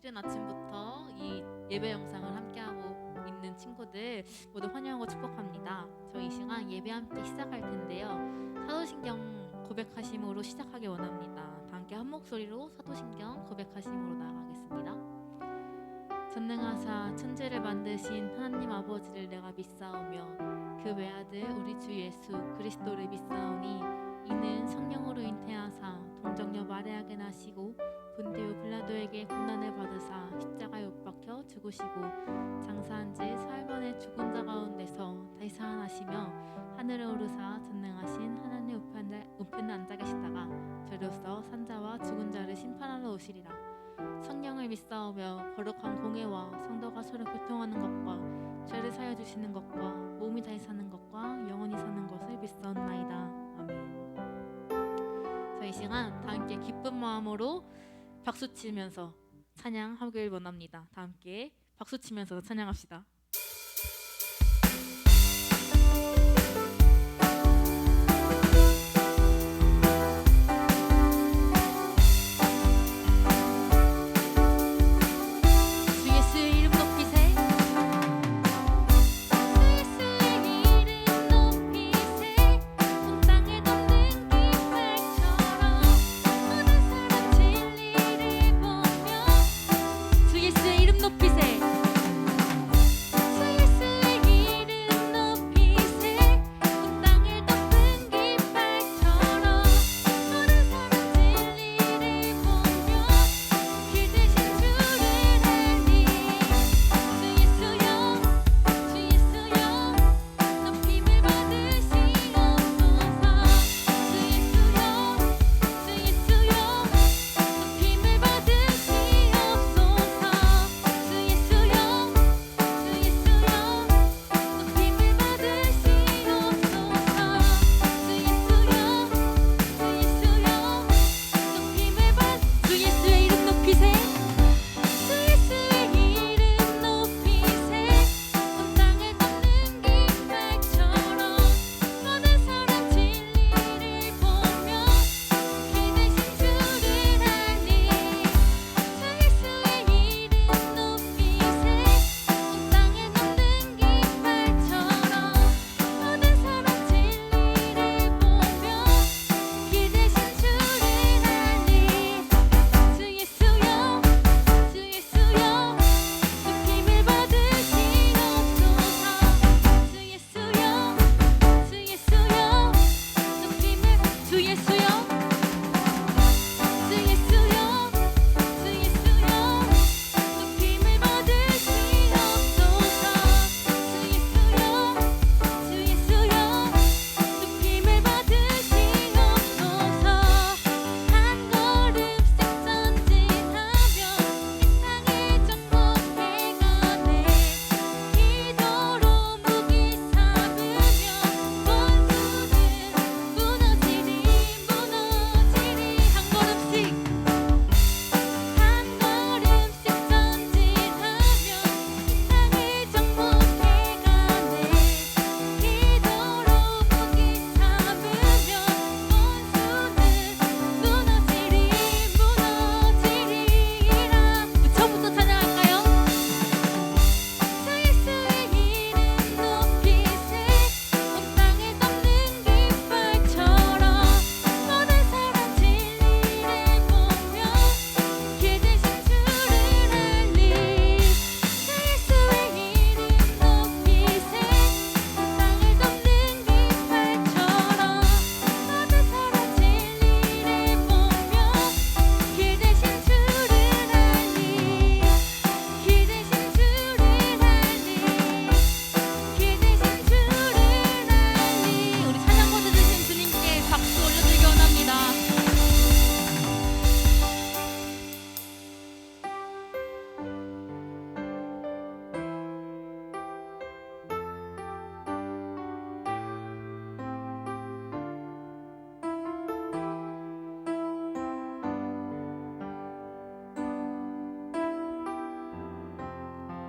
이른 아침부터 이 예배 영상을 함께하고 있는 친구들 모두 환영하고 축복합니다. 저희 이 시간 예배 함께 시작할 텐데요. 사도신경 고백하심으로 시작하기 원합니다. 다 함께 한 목소리로 사도신경 고백하심으로 나아가겠습니다. 전능하사 천지를 만드신 하나님 아버지를 내가 믿사오며 그 외아들 우리 주 예수 그리스도를 믿사오니 이는 성령으로 잉태하사 동정녀 마리아에게 나시고 본디오 빌라도에게 고난을 받으사 십자가에 못 박혀 죽으시고 장사한 지 사흘 만에 죽은 자 가운데서 다시 살아나시며 하늘에 오르사 전능하신 하나님 우편에 앉아 계시다가 저로서 산자와 죽은 자를 심판하러 오시리라. 성령을 믿사오며 거룩한 공회와 성도가 서로 교통하는 것과 죄를 사여 주시는 것과 몸이 다시 사는 것과 영원히 사는 것을 믿사옵나이다. 아멘. 저희 시간 다 함께 기쁜 마음으로 박수 치면서 찬양하길 원합니다. 다 함께 박수 치면서 찬양합시다.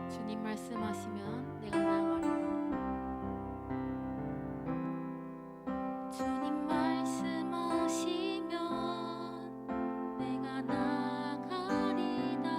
주님 말씀하시면 내가 나아가리라. 주님 말씀하시면 내가 나아가리라.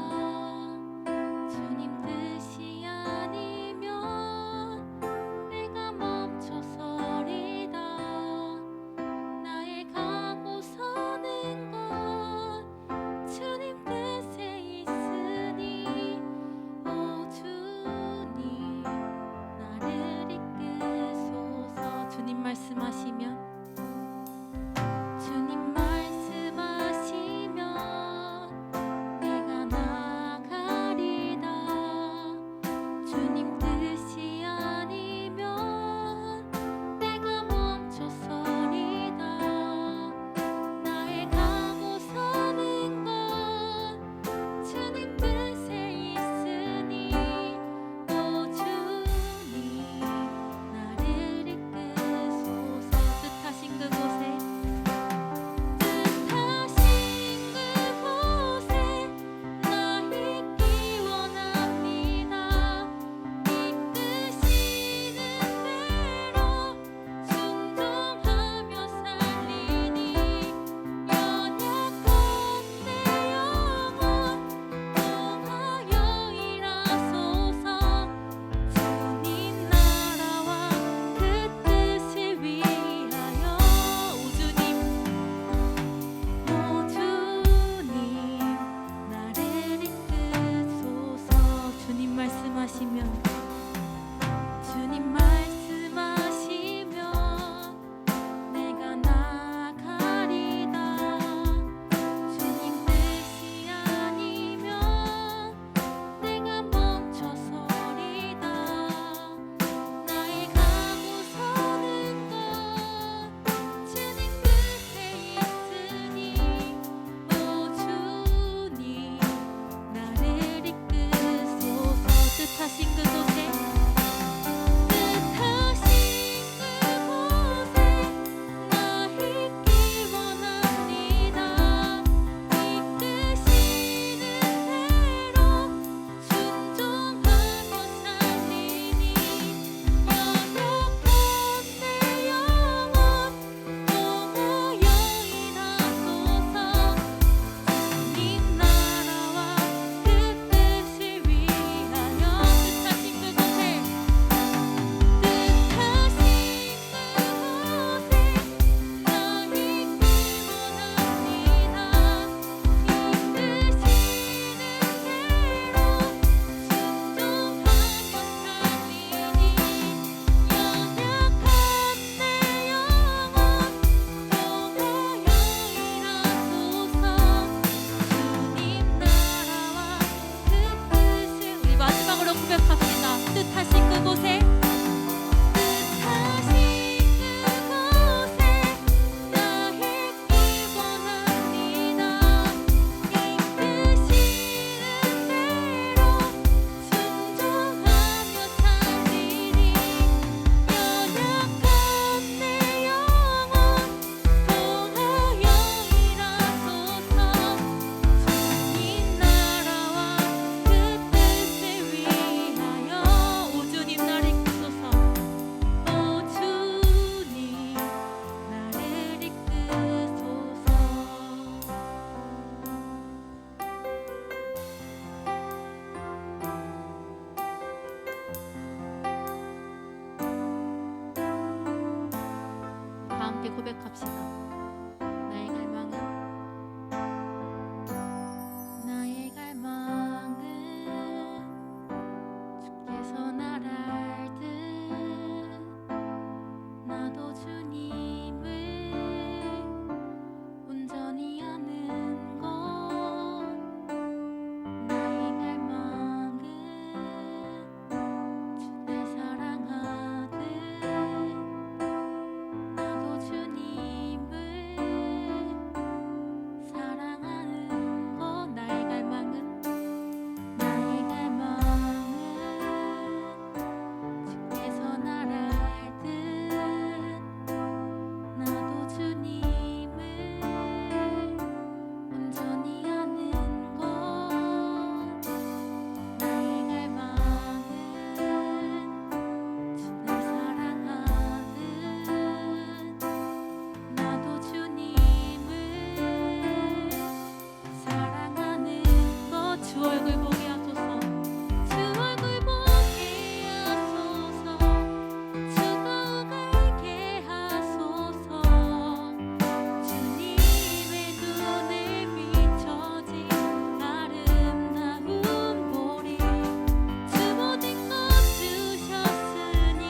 함께 고백합시다. 나의 갈망은 나의 갈망은 주께서 날 알듯 나도 주님을 온전히 아는 것. 나의 갈망은 주 날 사랑하듯 나도 주님을 사랑하는 것. 나의 갈망은 주께서 날 알듯 나도 주님을 온전히 아는 것. 나의 갈망은 주 날 사랑하듯 나도 주님을 사랑하는 것. 주 얼굴 보게 하소서. 주 얼굴 보게 하소서. 주 더욱 알게 하소서. 주님의 눈에 비춰진 아름다운 보리. 주 모든 것 주셨으니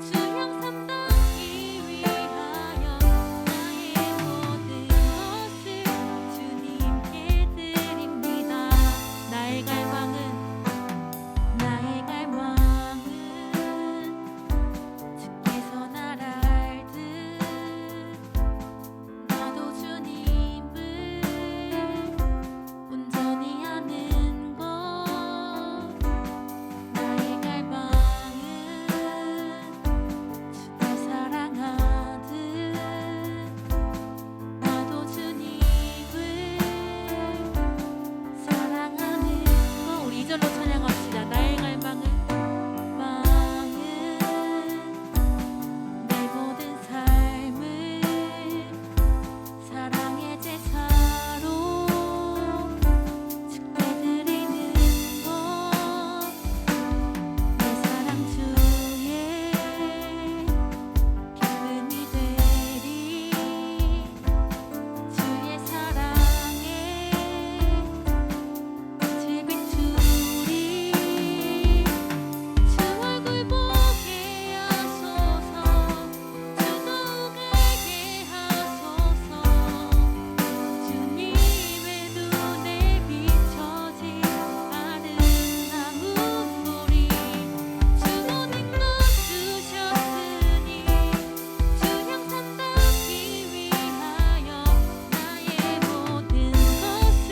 주 형상 닿기 위하여 나의 모든 것을 주님께 드립니다. 나의 갈망은 주께서 날 알듯 나도 주님을 온전히 아는 것. 나의 갈망은 주 날 사랑하듯 나도 주님을 사랑하는 것. 우리 이절로 찬양합시다. 나의 갈망은 내 모든 삶을 사랑의 제사로 주께 드리는 것. 내 사랑 주의 기쁨이 되리. 주의 사랑에 빛을 비추리. 주 얼굴 보게 하소서. 주 더욱 알게 하소서. 주님의 눈에 비춰진 아름다운 보리. 주 모든 것 주셨으니 주 형상 닿기 위하여 나의 모든 것을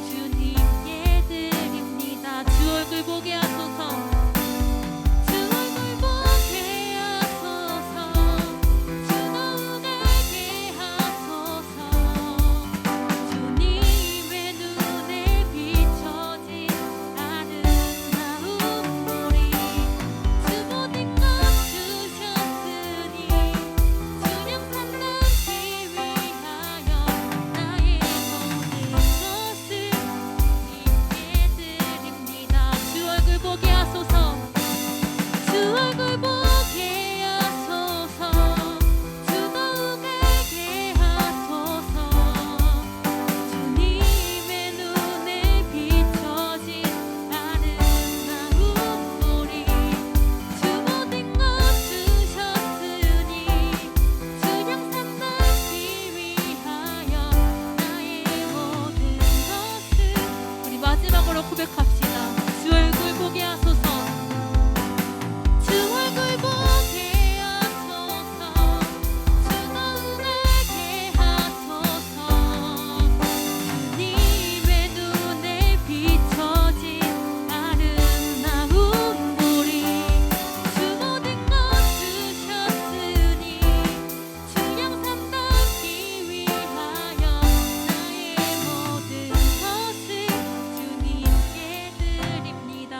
주님께 드립니다. 주 얼굴 보게 하소서. 주 얼굴 보게 하소서. 주 더욱 알게 하소서. 주님의 눈에 비춰진 아름다운 보리. 주 모든 것 주셨으니 주 형상 닿기 위하여 나의 모든 것을 주님께 드립니다. 주 얼굴 보게 하소서. 주 얼굴 보게 하소서. 주 더욱 알게 하소서. 주님의 눈에 비춰진 아름다운 보리. 주 모든 것 주셨으니 주 형상 닿기 위하여 나의 모든 것을. 우리 마지막으로 고백합시다. 주 얼굴 보게 하소서. 주 얼굴 보게 하소서. 주 더욱 알게 하소서. 주님의 눈에 비춰진 아름다운 보리. 주 모든 것 주셨으니 주 형상 닿기 위하여 나의 모든 것을 주님께 드립니다.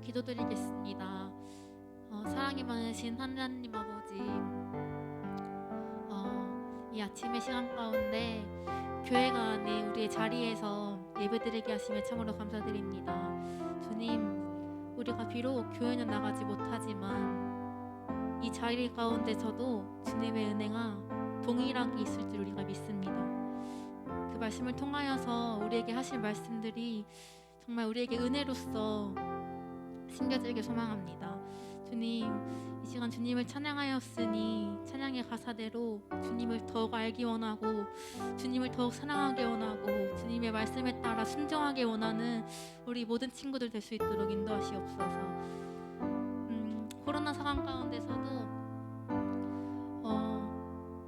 기도드리겠습니다. 사랑이 많으신 하나님 아버지, 이 아침의 시간 가운데 교회가 아닌 우리의 자리에서 예배드리게 하시며 참으로 감사드립니다. 주님, 우리가 비록 교회는 나가지 못하지만 이 자리 가운데서도 주님의 은혜가 동일하게 있을 줄 우리가 믿습니다. 그 말씀을 통하여서 우리에게 하실 말씀들이 정말 우리에게 은혜로서 심겨지게 소망합니다. 주님, 이 시간 주님을 찬양하였으니 찬양의 가사대로 주님을 더욱 알기 원하고 주님을 더욱 사랑하기 원하고 주님의 말씀에 따라 순종하기 원하는 우리 모든 친구들 될 수 있도록 인도하시옵소서. 코로나 상황 가운데서도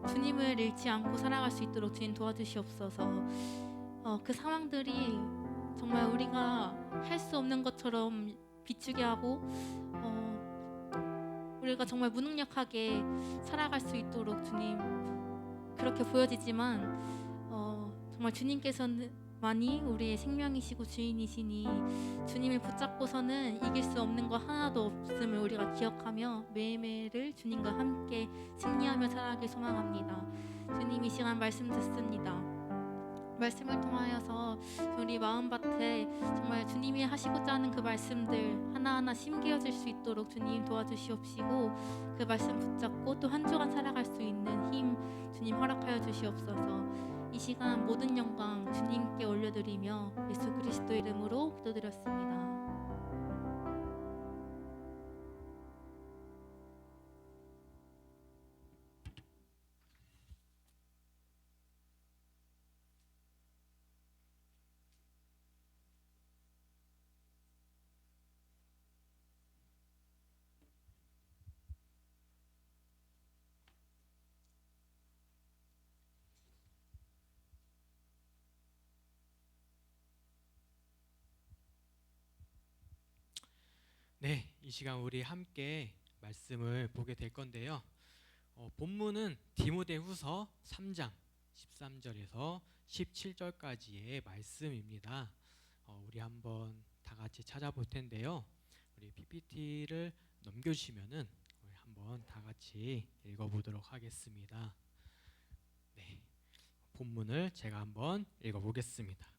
주님을 잃지 않고 살아갈 수 있도록 주님 도와주시옵소서. 그 상황들이 정말 우리가 할 수 없는 것처럼 비추게 하고 우리가 정말 무능력하게 살아갈 수 있도록 주님 그렇게 보여지지만 정말 주님께서만이 우리의 생명이시고 주인이시니 주님을 붙잡고서는 이길 수 없는 것 하나도 없음을 우리가 기억하며 매일매일을 주님과 함께 승리하며 살아가길 소망합니다. 주님, 이 시간 말씀 듣습니다. 말씀을 통하여서 우리 마음밭에 정말 주님이 하시고자 하는 그 말씀들 하나하나 심겨질 수 있도록 주님 도와주시옵시고 그 말씀 붙잡고 또 한 주간 살아갈 수 있는 힘 주님 허락하여 주시옵소서. 이 시간 모든 영광 주님께 올려드리며 예수 그리스도 이름으로 기도드렸습니다. 네, 이 시간 우리 함께 말씀을 보게 될 건데요. 본문은 디모데후서 3장 13절에서 17절까지의 말씀입니다. 우리 한번 다 같이 찾아볼 텐데요. 우리 PPT를 넘겨주시면은 우리 한번 다 같이 읽어보도록 하겠습니다. 네, 본문을 제가 한번 읽어보겠습니다.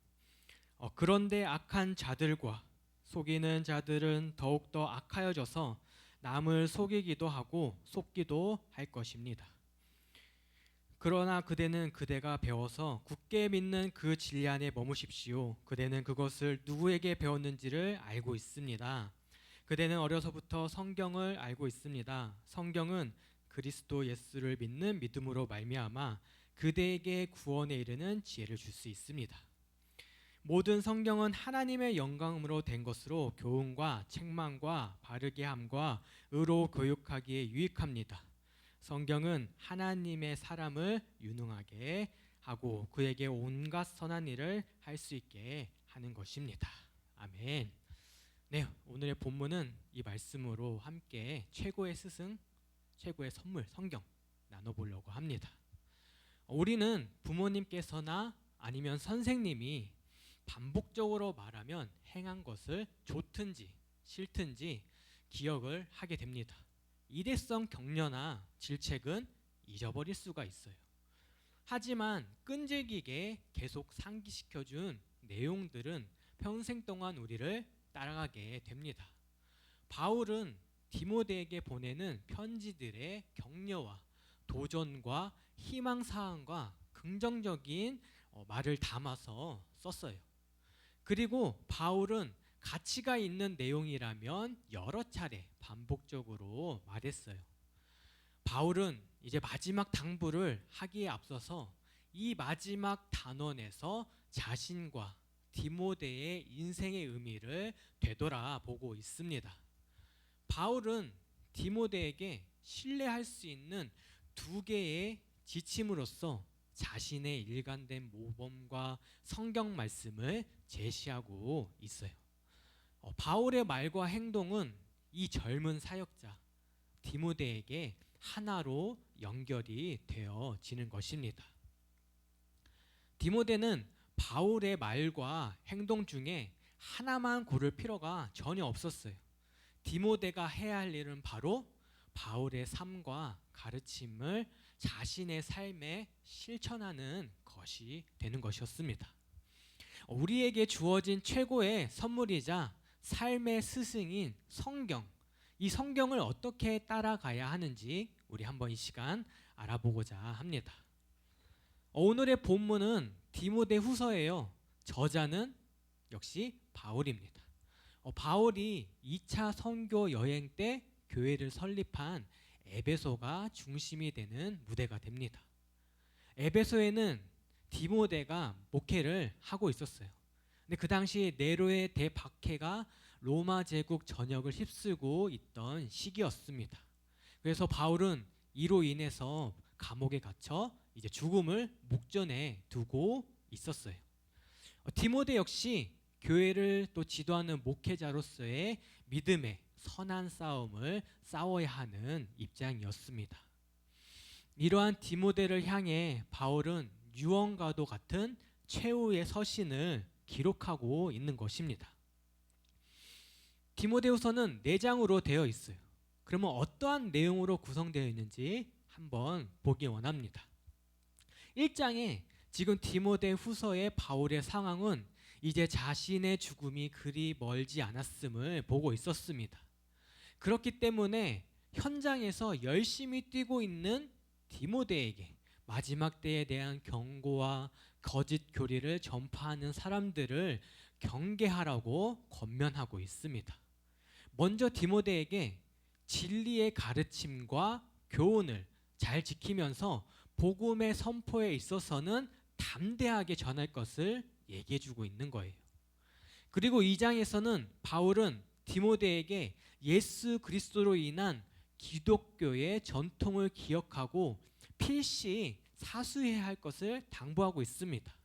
그런데 악한 자들과 속이는 자들은 더욱더 악하여져서 남을 속이기도 하고 속기도 할 것입니다. 그러나 그대는 그대가 배워서 굳게 믿는 그 진리 안에 머무십시오. 그대는 그것을 누구에게 배웠는지를 알고 있습니다. 그대는 어려서부터 성경을 알고 있습니다. 성경은 그리스도 예수를 믿는 믿음으로 말미암아 그대에게 구원에 이르는 지혜를 줄 수 있습니다. 모든 성경은 하나님의 영광으로 된 것으로 교훈과 책망과 바르게 함과 의로 교육하기에 유익합니다. 성경은 하나님의 사람을 유능하게 하고 그에게 온갖 선한 일을 할 수 있게 하는 것입니다. 아멘. 네, 오늘의 본문은 이 말씀으로 함께 최고의 스승, 최고의 선물, 성경 나눠보려고 합니다. 우리는 부모님께서나 아니면 선생님이 반복적으로 말하면 행한 것을 좋든지 싫든지 기억을 하게 됩니다. 일회성 격려나 질책은 잊어버릴 수가 있어요. 하지만 끈질기게 계속 상기시켜준 내용들은 평생 동안 우리를 따라가게 됩니다. 바울은 디모데에게 보내는 편지들의 격려와 도전과 희망사항과 긍정적인 말을 담아서 썼어요. 그리고 바울은 가치가 있는 내용이라면 여러 차례 반복적으로 말했어요. 바울은 이제 마지막 당부를 하기에 앞서서 이 마지막 단원에서 자신과 디모데의 인생의 의미를 되돌아보고 있습니다. 바울은 디모데에게 신뢰할 수 있는 두 개의 지침으로서 자신의 일관된 모범과 성경 말씀을 제시하고 있어요. 바울의 말과 행동은 이 젊은 사역자 디모데에게 하나로 연결이 되어지는 것입니다. 디모데는 바울의 말과 행동 중에 하나만 고를 필요가 전혀 없었어요. 디모데가 해야 할 일은 바로 바울의 삶과 가르침을 자신의 삶에 실천하는 것이 되는 것이었습니다. 우리에게 주어진 최고의 선물이자 삶의 스승인 성경, 이 성경을 어떻게 따라가야 하는지 우리 한번 이 시간 알아보고자 합니다. 오늘의 본문은 디모데후서예요. 저자는 역시 바울입니다. 바울이 2차 선교 여행 때 교회를 설립한 에베소가 중심이 되는 무대가 됩니다. 에베소에는 디모데가 목회를 하고 있었어요. 근데 그 당시 네로의 대박해가 로마 제국 전역을 휩쓸고 있던 시기였습니다. 그래서 바울은 이로 인해서 감옥에 갇혀 이제 죽음을 목전에 두고 있었어요. 디모데 역시 교회를 또 지도하는 목회자로서의 믿음의 선한 싸움을 싸워야 하는 입장이었습니다. 이러한 디모데를 향해 바울은 유언과도 같은 최후의 서신을 기록하고 있는 것입니다. 디모데후서는 4장으로 되어 있어요. 그러면 어떠한 내용으로 구성되어 있는지 한번 보기 원합니다. 1장에 지금 디모데후서의 바울의 상황은 이제 자신의 죽음이 그리 멀지 않았음을 보고 있었습니다. 그렇기 때문에 현장에서 열심히 뛰고 있는 디모데에게 마지막 때에 대한 경고와 거짓 교리를 전파하는 사람들을 경계하라고 권면하고 있습니다. 먼저 디모데에게 진리의 가르침과 교훈을 잘 지키면서 복음의 선포에 있어서는 담대하게 전할 것을 얘기해주고 있는 거예요. 그리고 2장에서는 바울은 디모데에게 예수 그리스도로 인한 기독교의 전통을 기억하고 필시 사수해야 할 것을 당부하고 있습니다.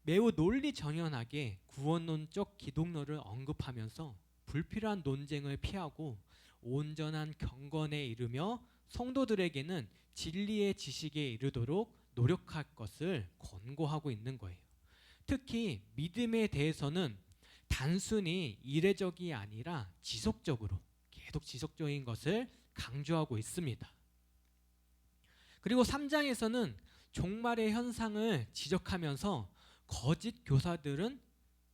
매우 논리정연하게 구원론적 기독론을 언급하면서 불필요한 논쟁을 피하고 온전한 경건에 이르며 성도들에게는 진리의 지식에 이르도록 노력할 것을 권고하고 있는 거예요. 특히 믿음에 대해서는 단순히 이례적이 아니라 지속적으로 계속 지속적인 것을 강조하고 있습니다. 그리고 3장에서는 종말의 현상을 지적하면서 거짓 교사들은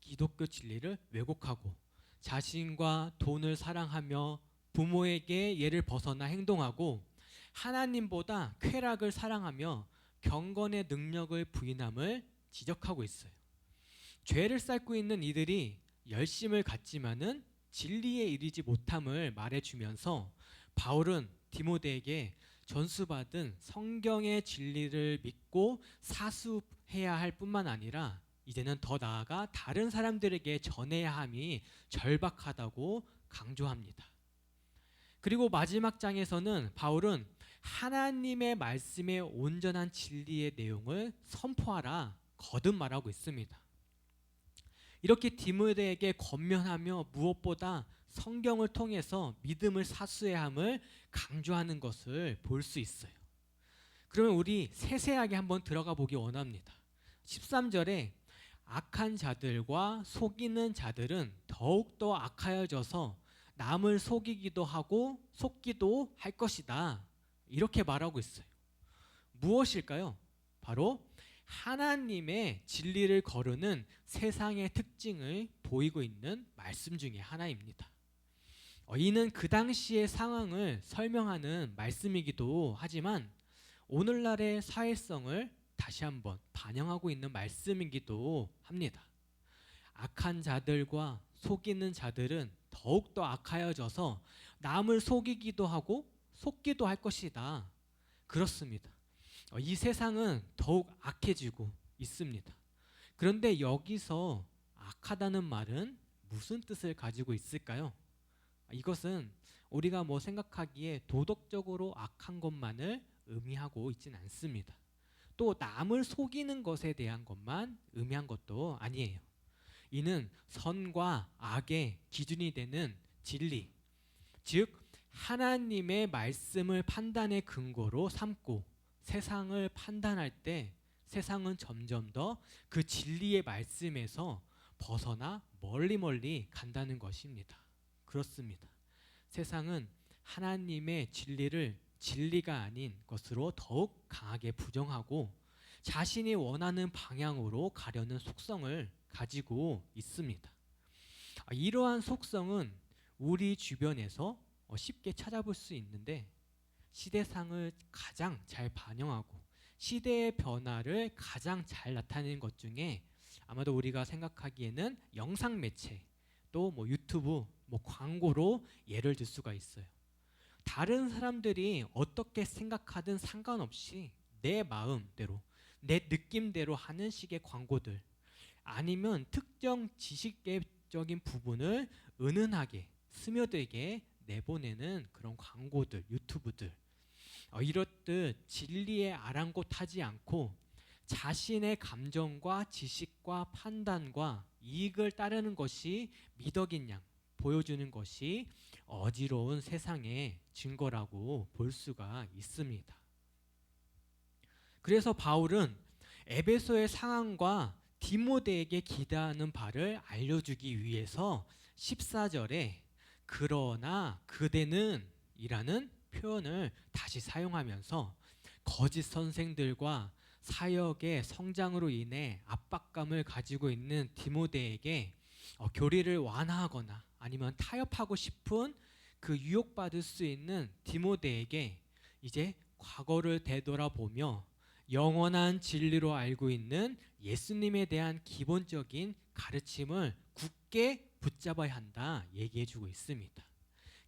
기독교 진리를 왜곡하고 자신과 돈을 사랑하며 부모에게 예를 벗어나 행동하고 하나님보다 쾌락을 사랑하며 경건의 능력을 부인함을 지적하고 있어요. 죄를 쌓고 있는 이들이 열심을 갖지만은 진리에 이르지 못함을 말해주면서 바울은 디모데에게 전수받은 성경의 진리를 믿고 사수해야 할 뿐만 아니라 이제는 더 나아가 다른 사람들에게 전해야 함이 절박하다고 강조합니다. 그리고 마지막 장에서는 바울은 하나님의 말씀의 온전한 진리의 내용을 선포하라 거듭 말하고 있습니다. 이렇게 디모데에게 권면하며 무엇보다 성경을 통해서 믿음을 사수해야 함을 강조하는 것을 볼 수 있어요. 그러면 우리 세세하게 한번 들어가 보기 원합니다. 13절에 악한 자들과 속이는 자들은 더욱더 악하여져서 남을 속이기도 하고 속기도 할 것이다. 이렇게 말하고 있어요. 무엇일까요? 바로 하나님의 진리를 거르는 세상의 특징을 보이고 있는 말씀 중에 하나입니다. 이는 그 당시의 상황을 설명하는 말씀이기도 하지만 오늘날의 사회성을 다시 한번 반영하고 있는 말씀이기도 합니다. 악한 자들과 속이는 자들은 더욱더 악하여져서 남을 속이기도 하고 속기도 할 것이다. 그렇습니다. 이 세상은 더욱 악해지고 있습니다. 그런데 여기서 악하다는 말은 무슨 뜻을 가지고 있을까요? 이것은 우리가 생각하기에 도덕적으로 악한 것만을 의미하고 있진 않습니다. 또 남을 속이는 것에 대한 것만 의미한 것도 아니에요. 이는 선과 악의 기준이 되는 진리, 즉 하나님의 말씀을 판단의 근거로 삼고 세상을 판단할 때 세상은 점점 더 그 진리의 말씀에서 벗어나 멀리 간다는 것입니다. 그렇습니다. 세상은 하나님의 진리를 진리가 아닌 것으로 더욱 강하게 부정하고 자신이 원하는 방향으로 가려는 속성을 가지고 있습니다. 이러한 속성은 우리 주변에서 쉽게 찾아볼 수 있는데 시대상을 가장 잘 반영하고 시대의 변화를 가장 잘 나타내는 것 중에 아마도 우리가 생각하기에는 영상 매체 또 유튜브 광고로 예를 들 수가 있어요. 다른 사람들이 어떻게 생각하든 상관없이 내 마음대로 내 느낌대로 하는 식의 광고들, 아니면 특정 지식계적인 부분을 은은하게 스며들게 내보내는 그런 광고들, 유튜브들, 이렇듯 진리에 아랑곳하지 않고 자신의 감정과 지식과 판단과 이익을 따르는 것이 미덕인 양 보여주는 것이 어지러운 세상의 증거라고 볼 수가 있습니다. 그래서 바울은 에베소의 상황과 디모데에게 기대하는 바를 알려주기 위해서 14절에 그러나 그대는 이라는 표현을 다시 사용하면서 거짓 선생들과 사역의 성장으로 인해 압박감을 가지고 있는 디모데에게 교리를 완화하거나 아니면 타협하고 싶은 그 유혹받을 수 있는 디모데에게 이제 과거를 되돌아보며 영원한 진리로 알고 있는 예수님에 대한 기본적인 가르침을 굳게 붙잡아야 한다 얘기해주고 있습니다.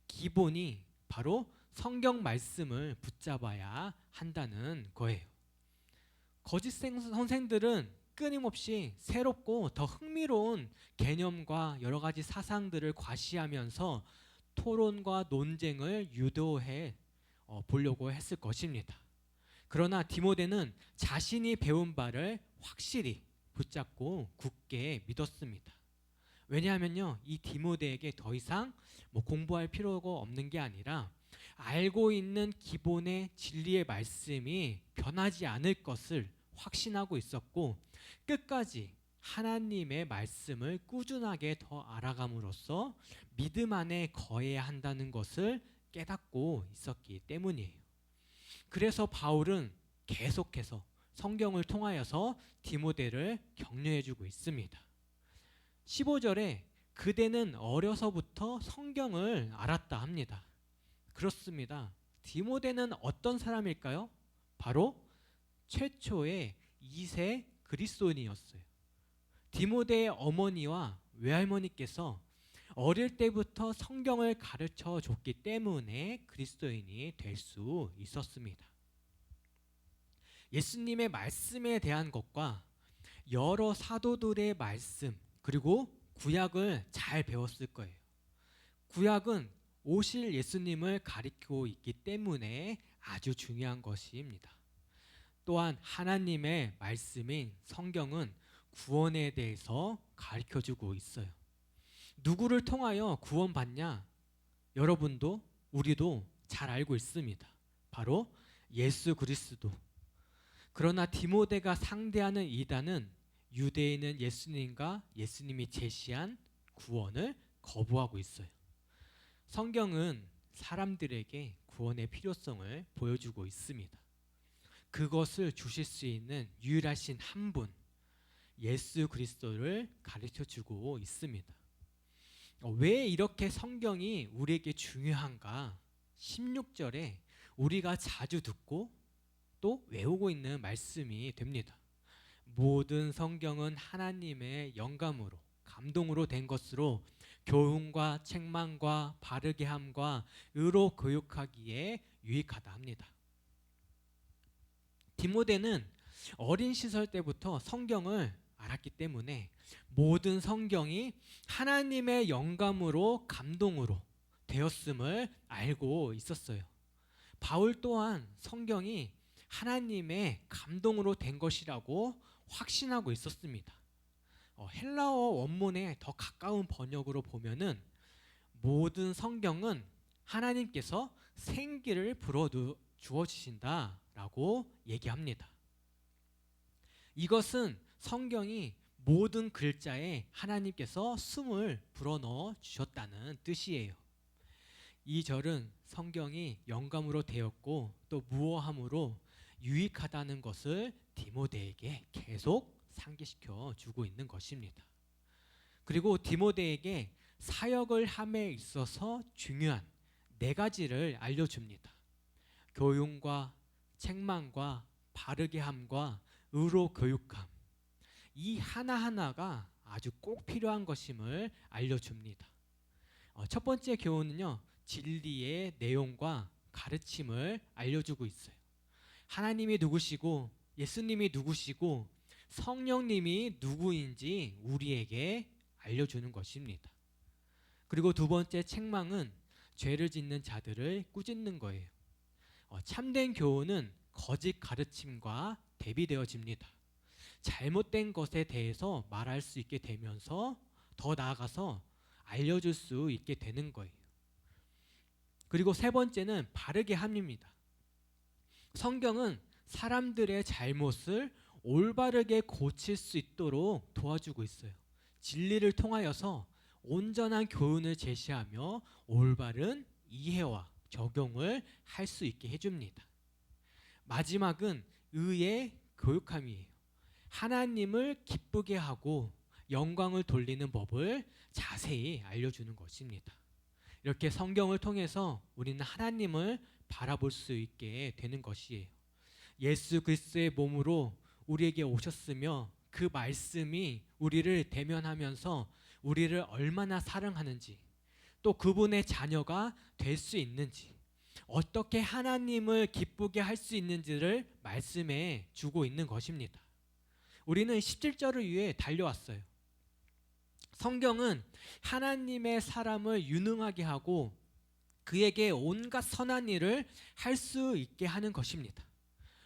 기본이 바로 성경 말씀을 붙잡아야 한다는 거예요. 거짓 선생들은 끊임없이 새롭고 더 흥미로운 개념과 여러 가지 사상들을 과시하면서 토론과 논쟁을 유도해 보려고 했을 것입니다. 그러나 디모데는 자신이 배운 바를 확실히 붙잡고 굳게 믿었습니다. 왜냐하면요, 이 디모데에게 더 이상 공부할 필요가 없는 게 아니라 알고 있는 기본의 진리의 말씀이 변하지 않을 것을 확신하고 있었고, 끝까지 하나님의 말씀을 꾸준하게 더 알아감으로써 믿음 안에 거해야 한다는 것을 깨닫고 있었기 때문이에요. 그래서 바울은 계속해서 성경을 통하여서 디모데를 격려해주고 있습니다. 15절에 그대는 어려서부터 성경을 알았다 합니다. 그렇습니다. 디모데는 어떤 사람일까요? 바로 최초의 2세 그리스도인이었어요. 디모데의 어머니와 외할머니께서 어릴 때부터 성경을 가르쳐 줬기 때문에 그리스도인이 될 수 있었습니다. 예수님의 말씀에 대한 것과 여러 사도들의 말씀 그리고 구약을 잘 배웠을 거예요. 구약은 오실 예수님을 가리키고 있기 때문에 아주 중요한 것입니다. 또한 하나님의 말씀인 성경은 구원에 대해서 가르쳐주고 있어요. 누구를 통하여 구원받냐? 여러분도 우리도 잘 알고 있습니다. 바로 예수 그리스도. 그러나 디모데가 상대하는 이단은 유대인은 예수님과 예수님이 제시한 구원을 거부하고 있어요. 성경은 사람들에게 구원의 필요성을 보여주고 있습니다. 그것을 주실 수 있는 유일하신 한 분, 예수 그리스도를 가르쳐주고 있습니다. 왜 이렇게 성경이 우리에게 중요한가? 16절에 우리가 자주 듣고 또 외우고 있는 말씀이 됩니다. 모든 성경은 하나님의 영감으로 감동으로 된 것으로 교훈과 책망과 바르게 함과 의로 교육하기에 유익하다 합니다. 디모데는 어린 시절 때부터 성경을 알았기 때문에 모든 성경이 하나님의 영감으로 감동으로 되었음을 알고 있었어요. 바울 또한 성경이 하나님의 감동으로 된 것이라고 확신하고 있었습니다. 헬라어 원문에 더 가까운 번역으로 보면은 모든 성경은 하나님께서 생기를 불어 주어 주신다라고 얘기합니다. 이것은 성경이 모든 글자에 하나님께서 숨을 불어넣어 주셨다는 뜻이에요. 이 절은 성경이 영감으로 되었고 또 무어함으로 유익하다는 것을 디모데에게 계속 상기시켜 주고 있는 것입니다. 그리고 디모데에게 사역을 함에 있어서 중요한 4가지를 알려줍니다. 교훈과 책망과 바르게 함과 의로 교육함. 이 하나하나가 아주 꼭 필요한 것임을 알려줍니다. 첫 번째 교훈은요, 진리의 내용과 가르침을 알려주고 있어요. 하나님이 누구시고 예수님이 누구시고 성령님이 누구인지 우리에게 알려주는 것입니다. 그리고 두 번째 책망은 죄를 짓는 자들을 꾸짖는 거예요. 참된 교훈은 거짓 가르침과 대비되어집니다. 잘못된 것에 대해서 말할 수 있게 되면서 더 나아가서 알려줄 수 있게 되는 거예요. 그리고 세 번째는 바르게 함입니다. 성경은 사람들의 잘못을 올바르게 고칠 수 있도록 도와주고 있어요. 진리를 통하여서 온전한 교훈을 제시하며 올바른 이해와 적용을 할 수 있게 해줍니다. 마지막은 의의 교육함이에요. 하나님을 기쁘게 하고 영광을 돌리는 법을 자세히 알려주는 것입니다. 이렇게 성경을 통해서 우리는 하나님을 바라볼 수 있게 되는 것이에요. 예수 그리스도의 몸으로 우리에게 오셨으며 그 말씀이 우리를 대면하면서 우리를 얼마나 사랑하는지, 또 그분의 자녀가 될 수 있는지, 어떻게 하나님을 기쁘게 할 수 있는지를 말씀해 주고 있는 것입니다. 우리는 17절을 위해 달려왔어요. 성경은 하나님의 사람을 유능하게 하고 그에게 온갖 선한 일을 할 수 있게 하는 것입니다.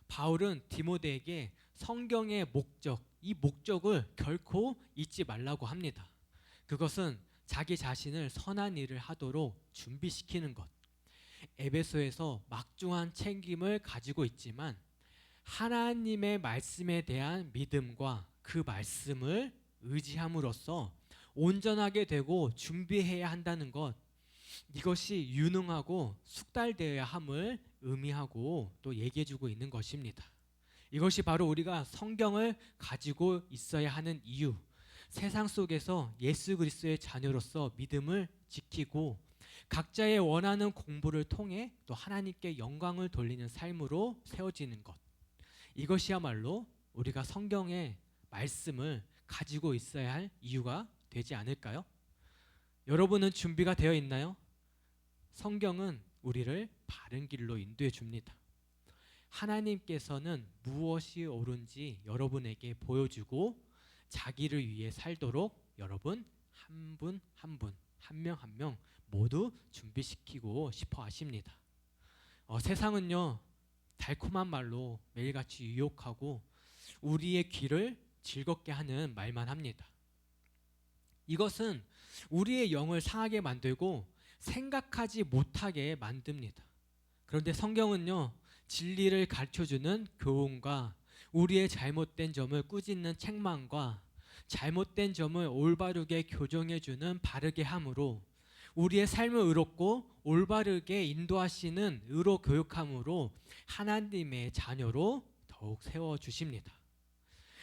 바울은 디모데에게 성경의 목적, 이 목적을 결코 잊지 말라고 합니다. 그것은 자기 자신을 선한 일을 하도록 준비시키는 것. 에베소에서 막중한 책임을 가지고 있지만 하나님의 말씀에 대한 믿음과 그 말씀을 의지함으로써 온전하게 되고 준비해야 한다는 것, 이것이 유능하고 숙달되어야 함을 의미하고 또 얘기해주고 있는 것입니다. 이것이 바로 우리가 성경을 가지고 있어야 하는 이유, 세상 속에서 예수 그리스도의 자녀로서 믿음을 지키고 각자의 원하는 공부를 통해 또 하나님께 영광을 돌리는 삶으로 세워지는 것, 이것이야말로 우리가 성경의 말씀을 가지고 있어야 할 이유가 되지 않을까요? 여러분은 준비가 되어 있나요? 성경은 우리를 바른 길로 인도해 줍니다. 하나님께서는 무엇이 옳은지 여러분에게 보여주고 자기를 위해 살도록 여러분 한 분 한 분, 한 명 한 명 모두 준비시키고 싶어 하십니다. 세상은요, 달콤한 말로 매일같이 유혹하고 우리의 귀를 즐겁게 하는 말만 합니다. 이것은 우리의 영을 상하게 만들고 생각하지 못하게 만듭니다. 그런데 성경은요, 진리를 가르쳐주는 교훈과 우리의 잘못된 점을 꾸짖는 책망과 잘못된 점을 올바르게 교정해주는 바르게 함으로 우리의 삶을 의롭고 올바르게 인도하시는 의로 교육함으로 하나님의 자녀로 더욱 세워주십니다.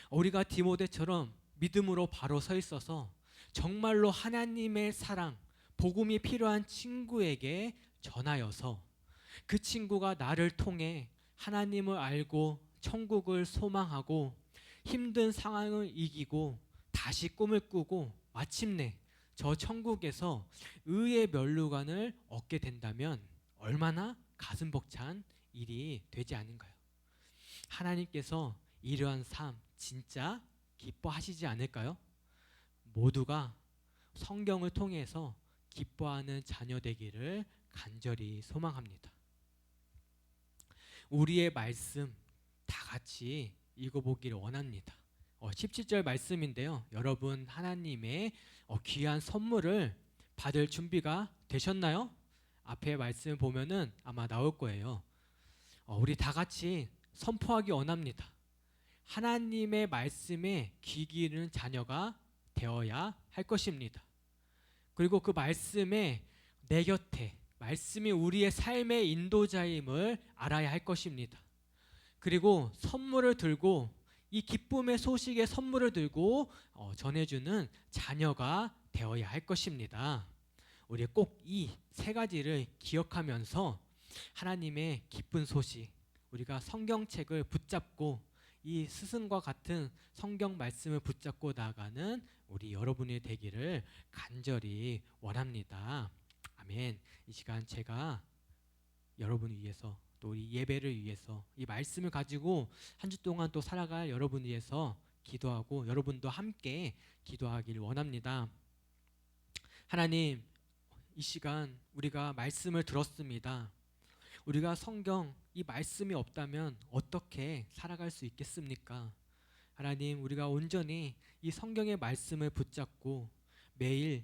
우리가 디모데처럼 믿음으로 바로 서 있어서 정말로 하나님의 사랑, 복음이 필요한 친구에게 전하여서 그 친구가 나를 통해 하나님을 알고 천국을 소망하고 힘든 상황을 이기고 다시 꿈을 꾸고 마침내 저 천국에서 의의 면류관을 얻게 된다면 얼마나 가슴 벅찬 일이 되지 않은가요? 하나님께서 이러한 삶 진짜 기뻐하시지 않을까요? 모두가 성경을 통해서 기뻐하는 자녀 되기를 간절히 소망합니다. 우리의 말씀 다 같이 읽어보기를 원합니다. 17절 말씀인데요. 여러분 하나님의 귀한 선물을 받을 준비가 되셨나요? 앞에 말씀 보면은 아마 나올 거예요. 우리 다 같이 선포하기 원합니다. 하나님의 말씀에 귀 기르는 자녀가 되어야 할 것입니다. 그리고 그 말씀에 내 곁에 말씀이 우리의 삶의 인도자임을 알아야 할 것입니다. 그리고 선물을 들고 이 기쁨의 소식의 선물을 들고 전해주는 자녀가 되어야 할 것입니다. 우리 꼭 이 세 가지를 기억하면서 하나님의 기쁜 소식, 우리가 성경책을 붙잡고 이 스승과 같은 성경 말씀을 붙잡고 나아가는 우리 여러분이 되기를 간절히 원합니다. 아멘. 이 시간 제가 여러분을 위해서 또 이 예배를 위해서 이 말씀을 가지고 한 주 동안 또 살아갈 여러분을 위해서 기도하고 여러분도 함께 기도하길 원합니다. 하나님, 이 시간 우리가 말씀을 들었습니다. 우리가 성경 이 말씀이 없다면 어떻게 살아갈 수 있겠습니까? 하나님, 우리가 온전히 이 성경의 말씀을 붙잡고 매일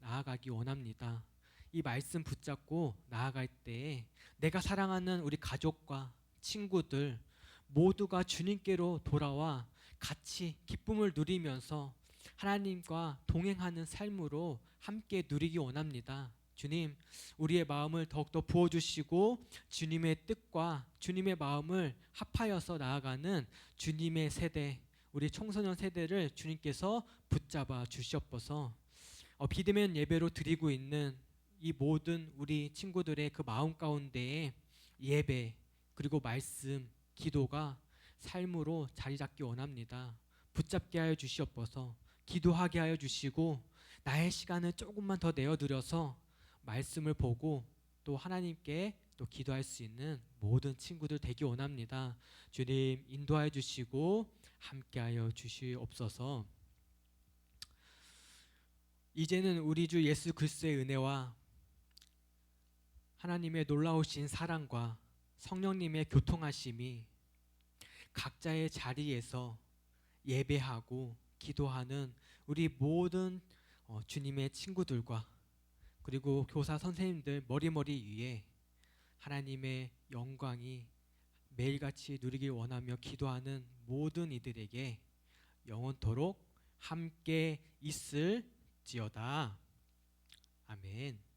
나아가기 원합니다. 이 말씀 붙잡고 나아갈 때에 내가 사랑하는 우리 가족과 친구들 모두가 주님께로 돌아와 같이 기쁨을 누리면서 하나님과 동행하는 삶으로 함께 누리기 원합니다. 주님, 우리의 마음을 더욱더 부어주시고 주님의 뜻과 주님의 마음을 합하여서 나아가는 주님의 세대, 우리 청소년 세대를 주님께서 붙잡아 주시옵소서. 비대면 예배로 드리고 있는 이 모든 우리 친구들의 그 마음 가운데에 예배 그리고 말씀, 기도가 삶으로 자리 잡기 원합니다. 붙잡게 하여 주시옵소서. 기도하게 하여 주시고 나의 시간을 조금만 더 내어드려서 말씀을 보고 또 하나님께 또 기도할 수 있는 모든 친구들 되기 원합니다. 주님 인도하여 주시고 함께하여 주시옵소서. 이제는 우리 주 예수 그리스도의 은혜와 하나님의 놀라우신 사랑과 성령님의 교통하심이 각자의 자리에서 예배하고 기도하는 우리 모든 주님의 친구들과 그리고 교사 선생님들 머리머리 위에 하나님의 영광이 매일같이 누리길 원하며 기도하는 모든 이들에게 영원토록 함께 있을지어다. 아멘.